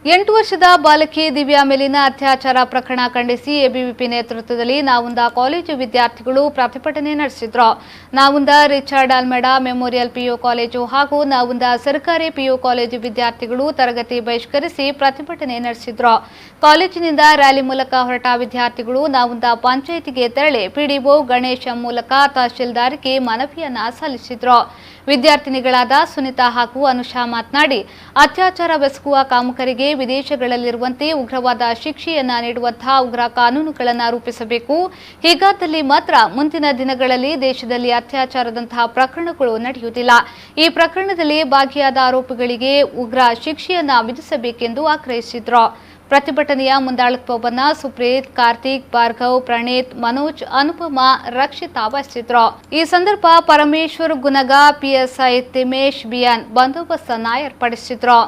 8 ವರ್ಷದ ಬಾಲಕಿ ದಿವ್ಯಾ ಮೇಲಿನ ಅತ್ಯಾಚಾರ ಪ್ರಕರಣ ಖಂಡಿಸಿ ಎಬಿವಿಪಿ ನೇತೃತ್ವದಲ್ಲಿ ನಾವುಂದ ಕಾಲೇಜು ವಿದ್ಯಾರ್ಥಿಗಳು ಪ್ರತಿಭಟನೆ ನಡೆಸಿದ್ರು. Navunda Richard Almeida memorial PU college ಹಾಗೂ ನಾವುಂದ ಸರ್ಕಾರಿ ಪಿಯು ಕಾಲೇಜು ವಿದ್ಯಾರ್ಥಿಗಳು ತರಗತಿ ಬಹಿಷ್ಕರಿಸಿ ಪ್ರತಿಭಟನೆ ನಡೆಸಿದ್ರು. ಕಾಲೇಜಿನಿಂದ ರ್ಯಾಲಿ ಮೂಲಕ ಹೊರಟ ವಿದ್ಯಾರ್ಥಿಗಳು ನಾವುಂದ ಪಂಚಾಯಿತಿಗೆ ತೆರಳಿ ಪಿಡಿಒ ಗಣೇಶ್ ಮೂಲಕ ತಹಶೀಲ್ದಾರ್ಗೆ ಮನವಿಯನ್ನ ಸಲ್ಲಿಸಿದ್ರು. ವಿದ್ಯಾರ್ಥಿನಿಗಳಾದ ಸುನಿತಾ ಹಾಗೂ ಅನುಷಾ ಮಾತನಾಡಿ, ಅತ್ಯಾಚಾರ ಬೆಸಗುವ ಕಾಮಕರಿಗೆ ವಿದೇಶಗಳಲ್ಲಿರುವಂತೆ ಉಗ್ರವಾದ ಶಿಕ್ಷೆಯನ್ನ ನೀಡುವಂತಹ ಉಗ್ರ ಕಾನೂನುಗಳನ್ನು ರೂಪಿಸಬೇಕು. ಹೀಗಾದಲ್ಲಿ ಮಾತ್ರ ಮುಂದಿನ ದಿನಗಳಲ್ಲಿ ದೇಶದಲ್ಲಿ ಅತ್ಯಾಚಾರದಂತಹ ಪ್ರಕರಣಗಳು ನಡೆಯುವುದಿಲ್ಲ. ಈ ಪ್ರಕರಣದಲ್ಲಿ ಭಾಗಿಯಾದ ಆರೋಪಿಗಳಿಗೆ ಉಗ್ರ ಶಿಕ್ಷೆಯನ್ನ ವಿಧಿಸಬೇಕೆಂದು ಆಗ್ರಹಿಸಿದ್ರು. ಪ್ರತಿಭಟನೆಯ ಮುಂದಾಳತ್ವವನ್ನು ಸುಪ್ರೀತ್, ಕಾರ್ತಿಕ್, ಭಾರ್ಗವ್, ಪ್ರಣೀತ್, ಮನೋಜ್, ಅನುಪಮ, ರಕ್ಷಿತಾ ವಹಿಸಿದ್ರು. ಈ ಸಂದರ್ಭ ಪರಮೇಶ್ವರ್ ಗುನಗ, ಪಿಎಸ್ಐ ತಿಮೇಶ್ ಬಿಎನ್ ಬಂದೋಬಸ್ತನ್ನ ಏರ್ಪಡಿಸಿದ್ರು.